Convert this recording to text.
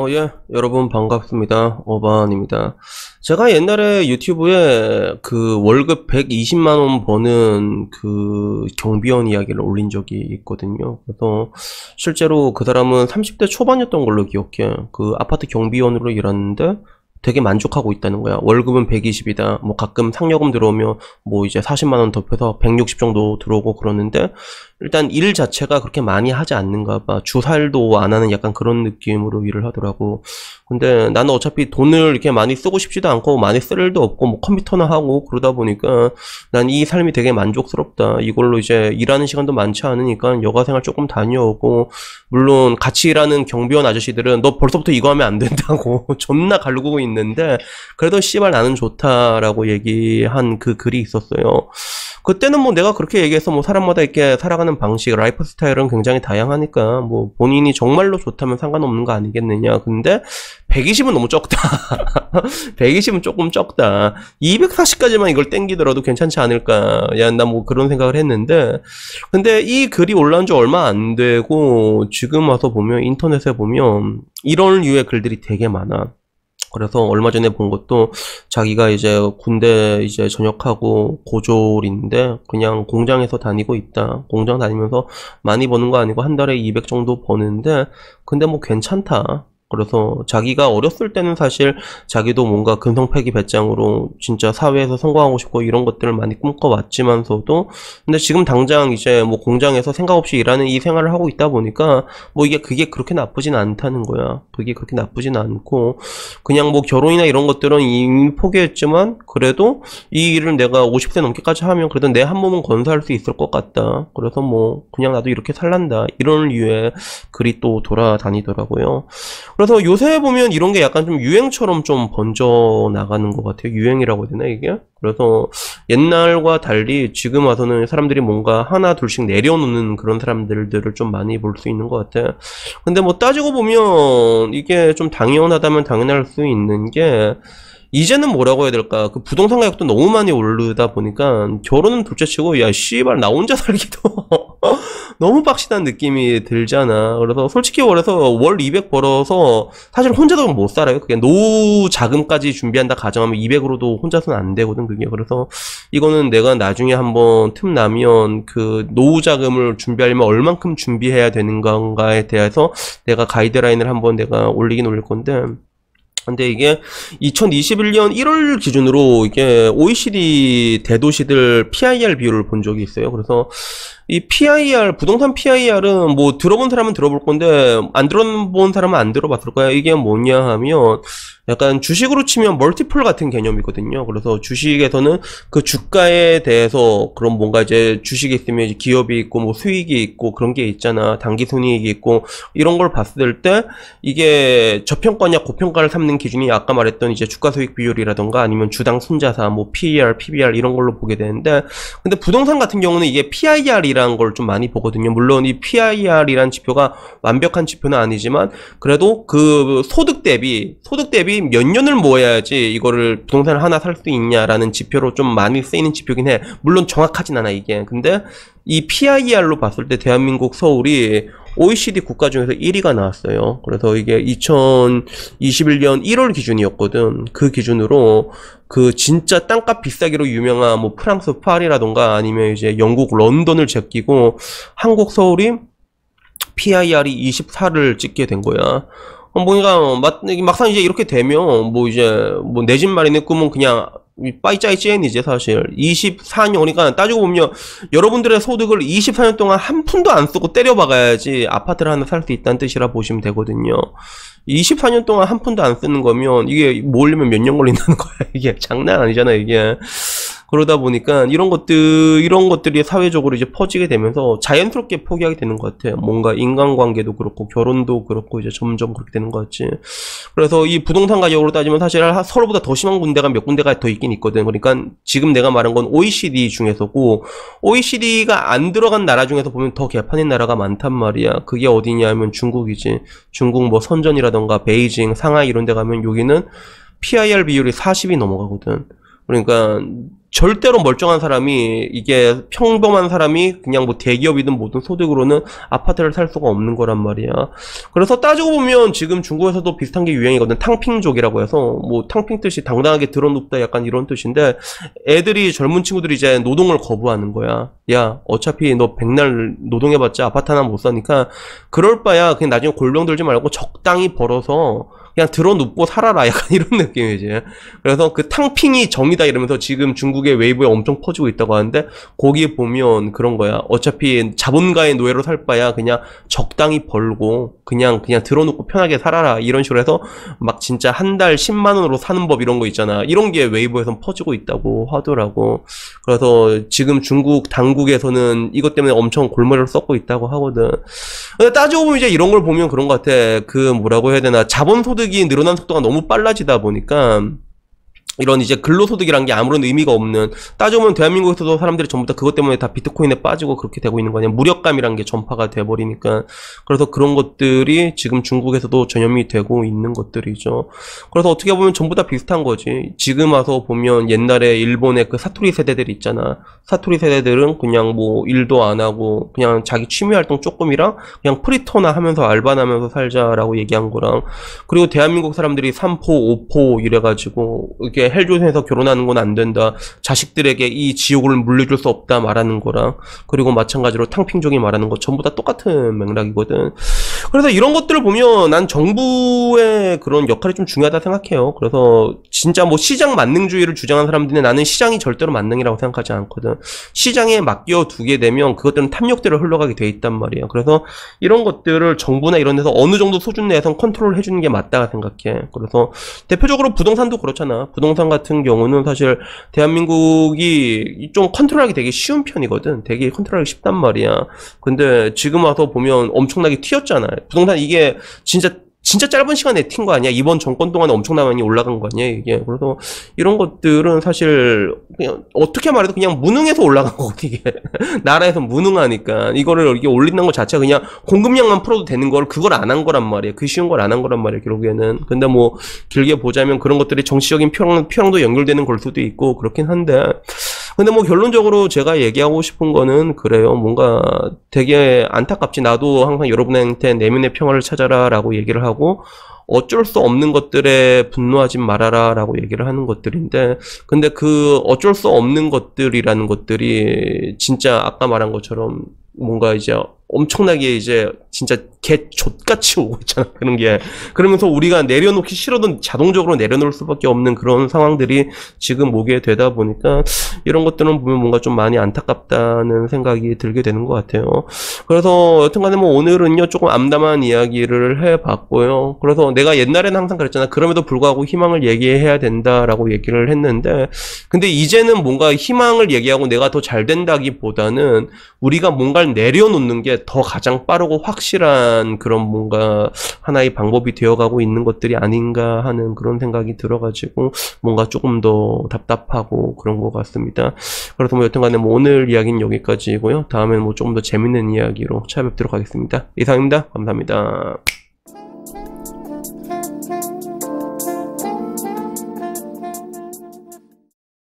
예, 여러분 반갑습니다. 어반입니다. 제가 옛날에 유튜브에 그 월급 120만원 버는 그 경비원 이야기를 올린 적이 있거든요. 그래서 실제로 그 사람은 30대 초반이었던 걸로 기억해. 그 아파트 경비원으로 일하는데 되게 만족하고 있다는 거야. 월급은 120이다. 뭐 가끔 상여금 들어오면 뭐 이제 40만원 덮여서 160 정도 들어오고 그러는데 일단 일 자체가 그렇게 많이 하지 않는가 봐. 주살도 안 하는 약간 그런 느낌으로 일을 하더라고. 근데 나는 어차피 돈을 이렇게 많이 쓰고 싶지도 않고 많이 쓸 일도 없고 뭐 컴퓨터나 하고 그러다 보니까 난 이 삶이 되게 만족스럽다. 이걸로 이제 일하는 시간도 많지 않으니까 여가생활 조금 다녀오고, 물론 같이 일하는 경비원 아저씨들은 너 벌써부터 이거 하면 안 된다고 존나 갈구고 있는데 그래도 씨발 나는 좋다라고 얘기한 그 글이 있었어요. 그때는 뭐 내가 그렇게 얘기해서 뭐 사람마다 이렇게 살아가는 방식, 라이프 스타일은 굉장히 다양하니까 뭐 본인이 정말로 좋다면 상관없는 거 아니겠느냐. 근데 120은 너무 적다. 120은 조금 적다. 240까지만 이걸 땡기더라도 괜찮지 않을까. 야, 나 뭐 그런 생각을 했는데, 근데 이 글이 올라온 지 얼마 안 되고 지금 와서 보면 인터넷에 보면 이런 류의 글들이 되게 많아. 그래서 얼마 전에 본 것도 자기가 이제 군대 이제 전역하고 고졸인데 그냥 공장에서 다니고 있다. 공장 다니면서 많이 버는 거 아니고 한 달에 200 정도 버는데 근데 뭐 괜찮다. 그래서 자기가 어렸을 때는 사실 자기도 뭔가 금성패기 배짱으로 진짜 사회에서 성공하고 싶고 이런 것들을 많이 꿈꿔왔지만서도 근데 지금 당장 이제 뭐 공장에서 생각 없이 일하는 이 생활을 하고 있다 보니까 뭐 이게 그게 그렇게 나쁘진 않다는 거야. 그게 그렇게 나쁘진 않고 그냥 뭐 결혼이나 이런 것들은 이미 포기했지만 그래도 이 일을 내가 50세 넘게까지 하면 그래도 내 한 몸은 건사할 수 있을 것 같다. 그래서 뭐 그냥 나도 이렇게 살란다. 이런 류의 글이 또 돌아다니더라고요. 그래서 요새 보면 이런 게 약간 좀 유행처럼 좀 번져 나가는 것 같아요. 유행이라고 해야 되나 이게? 그래서 옛날과 달리 지금 와서는 사람들이 뭔가 하나 둘씩 내려놓는 그런 사람들을 좀 많이 볼 수 있는 것 같아. 근데 뭐 따지고 보면 이게 좀 당연하다면 당연할 수 있는 게 이제는 뭐라고 해야 될까? 그 부동산 가격도 너무 많이 오르다 보니까 결혼은 둘째치고 야 씨발 나 혼자 살기도 너무 빡시한 느낌이 들잖아. 그래서 솔직히 말해서 월 200 벌어서 사실 혼자도 못 살아요. 그게 노후 자금까지 준비한다 가정하면 200으로도 혼자서는 안 되거든 그게. 그래서 이거는 내가 나중에 한번 틈 나면 그 노후 자금을 준비하려면 얼만큼 준비해야 되는 건가에 대해서 내가 가이드라인을 한번 내가 올리긴 올릴 건데, 근데 이게 2021년 1월 기준으로 이게 OECD 대도시들 PIR 비율을 본 적이 있어요. 그래서 이 PIR, 부동산 PIR은 뭐 들어본 사람은 들어볼 건데 안 들어본 사람은 안 들어봤을 거야. 이게 뭐냐 하면 약간 주식으로 치면 멀티플 같은 개념이거든요. 그래서 주식에서는 그 주가에 대해서 그런 뭔가 이제 주식이 있으면 이제 기업이 있고 뭐 수익이 있고 그런 게 있잖아. 단기 순이익이 있고 이런 걸 봤을 때 이게 저평가냐 고평가를 삼는 기준이 아까 말했던 이제 주가 수익 비율이라던가 아니면 주당 순자산 뭐 PER, PBR 이런 걸로 보게 되는데, 근데 부동산 같은 경우는 이게 PIR이라는 걸 좀 많이 보거든요. 물론 이 PIR이라는 지표가 완벽한 지표는 아니지만 그래도 그 소득 대비 몇 년을 모아야지 이거를 부동산을 하나 살 수 있냐라는 지표로 좀 많이 쓰이는 지표긴 해. 물론 정확하진 않아 이게. 근데 이 PIR로 봤을 때 대한민국 서울이 OECD 국가 중에서 1위가 나왔어요. 그래서 이게 2021년 1월 기준이었거든. 그 기준으로 그 진짜 땅값 비싸기로 유명한 뭐 프랑스 파리라던가 아니면 이제 영국 런던을 제끼고 한국 서울이 PIR이 24를 찍게 된 거야. 뭐니까 막상 이제 이렇게 되면 뭐 이제 뭐 내 집 마련의 꿈은 그냥 빠이짜이 찐이지 사실. 24년, 그러니까 따지고 보면 여러분들의 소득을 24년 동안 한 푼도 안 쓰고 때려박아야지 아파트를 하나 살 수 있다는 뜻이라 보시면 되거든요. 24년 동안 한 푼도 안 쓰는 거면 이게 모으려면 몇 년 걸린다는 거야. 이게 장난 아니잖아 이게. 그러다 보니까 이런 것들이 사회적으로 이제 퍼지게 되면서 자연스럽게 포기하게 되는 것 같아요. 뭔가 인간관계도 그렇고 결혼도 그렇고 이제 점점 그렇게 되는 것 같지. 그래서 이 부동산 가격으로 따지면 사실 서울보다 더 심한 군데가 몇 군데가 더 있긴 있거든. 그러니까 지금 내가 말한 건 OECD 중에서고, OECD가 안 들어간 나라 중에서 보면 더 개판인 나라가 많단 말이야. 그게 어디냐 하면 중국이지. 중국 뭐 선전이라던가 베이징, 상하이 이런 데 가면 여기는 PIR 비율이 40이 넘어가거든. 그러니까 절대로 멀쩡한 사람이, 이게 평범한 사람이 그냥 뭐 대기업이든 뭐든 소득으로는 아파트를 살 수가 없는 거란 말이야. 그래서 따지고 보면 지금 중국에서도 비슷한 게 유행이거든. 탕핑족이라고 해서, 뭐 탕핑 뜻이 당당하게 드러눕다 약간 이런 뜻인데, 애들이, 젊은 친구들이 이제 노동을 거부하는 거야. 야, 어차피 너 백날 노동해봤자 아파트 하나 못 사니까 그럴 바야 그냥 나중에 골병 들지 말고 적당히 벌어서 그냥 들어눕고 살아라, 약간 이런 느낌이지. 그래서 그 탕핑이 정이다 이러면서 지금 중국의 웨이브에 엄청 퍼지고 있다고 하는데, 거기에 보면 그런 거야. 어차피 자본가의 노예로 살 바야 그냥 적당히 벌고 그냥 들어눕고 편하게 살아라, 이런 식으로 해서 막 진짜 한 달 10만원으로 사는 법 이런 거 있잖아. 이런 게 웨이브에선 퍼지고 있다고 하더라고. 그래서 지금 중국 당국에서는 이것 때문에 엄청 골머리를 썩고 있다고 하거든. 근데 따지고 보면 이제 이런 걸 보면 그런 것 같아. 그 뭐라고 해야 되나, 자본소득이 늘어난 속도가 너무 빨라지다 보니까 이런 이제 근로소득이란 게 아무런 의미가 없는, 따져보면 대한민국에서도 사람들이 전부 다 그것 때문에 다 비트코인에 빠지고 그렇게 되고 있는 거 아니야. 무력감이란 게 전파가 돼버리니까. 그래서 그런 것들이 지금 중국에서도 전염이 되고 있는 것들이죠. 그래서 어떻게 보면 전부 다 비슷한 거지. 지금 와서 보면 옛날에 일본의 그 사투리 세대들 있잖아. 사투리 세대들은 그냥 뭐 일도 안 하고 그냥 자기 취미활동 조금이랑 그냥 프리터나 하면서 알바나 하면서 살자라고 얘기한 거랑, 그리고 대한민국 사람들이 3포, 5포 이래가지고 이게 헬조선에서 결혼하는 건 안 된다, 자식들에게 이 지옥을 물려줄 수 없다 말하는 거랑, 그리고 마찬가지로 탕핑족이 말하는 거 전부 다 똑같은 맥락이거든. 그래서 이런 것들을 보면 난 정부의 그런 역할이 좀 중요하다 생각해요. 그래서 진짜 뭐 시장 만능주의를 주장하는 사람들은 나는 시장이 절대로 만능이라고 생각하지 않거든. 시장에 맡겨두게 되면 그것들은 탐욕대로 흘러가게 돼 있단 말이야. 그래서 이런 것들을 정부나 이런 데서 어느 정도 수준 내에선 컨트롤 해주는 게 맞다고 생각해. 그래서 대표적으로 부동산도 그렇잖아. 부동산 같은 경우는 사실 대한민국이 좀 컨트롤하기 되게 쉬운 편이거든. 되게 컨트롤하기 쉽단 말이야. 근데 지금 와서 보면 엄청나게 튀었잖아. 부동산 이게 진짜 짧은 시간에 튄 거 아니야? 이번 정권 동안에 엄청나게 많이 올라간 거 아니야, 이게? 그래서 이런 것들은 사실 그냥 어떻게 말해도 그냥 무능해서 올라간 거거든, 이게. 나라에서 무능하니까. 이거를 이렇게 올린다는 것 자체가 그냥 공급량만 풀어도 되는 걸, 그걸 안 한 거란 말이야. 그 쉬운 걸 안 한 거란 말이야, 결국에는. 근데 뭐 길게 보자면 그런 것들이 정치적인 표랑도 연결되는 걸 수도 있고 그렇긴 한데, 근데 뭐 결론적으로 제가 얘기하고 싶은 거는 그래요. 뭔가 되게 안타깝지. 나도 항상 여러분한테 내면의 평화를 찾아라 라고 얘기를 하고, 어쩔 수 없는 것들에 분노하지 말아라 라고 얘기를 하는 것들인데, 근데 그 어쩔 수 없는 것들이라는 것들이 진짜 아까 말한 것처럼 뭔가 이제 엄청나게 이제 진짜 개 족같이 오고 있잖아, 그런 게. 그러면서 우리가 내려놓기 싫어도 자동적으로 내려놓을 수밖에 없는 그런 상황들이 지금 오게 되다 보니까 이런 것들은 보면 뭔가 좀 많이 안타깝다는 생각이 들게 되는 것 같아요. 그래서 여튼간에 뭐 오늘은요 조금 암담한 이야기를 해봤고요. 그래서 내가 옛날에는 항상 그랬잖아. 그럼에도 불구하고 희망을 얘기해야 된다라고 얘기를 했는데, 근데 이제는 뭔가 희망을 얘기하고 내가 더 잘 된다기보다는 우리가 뭔가를 내려놓는 게 더 가장 빠르고 확실한 그런 뭔가 하나의 방법이 되어가고 있는 것들이 아닌가 하는 그런 생각이 들어가지고 뭔가 조금 더 답답하고 그런 것 같습니다. 그래서 뭐 여튼간에 뭐 오늘 이야기는 여기까지고요. 다음에는 뭐 조금 더 재밌는 이야기로 찾아뵙도록 하겠습니다. 이상입니다. 감사합니다.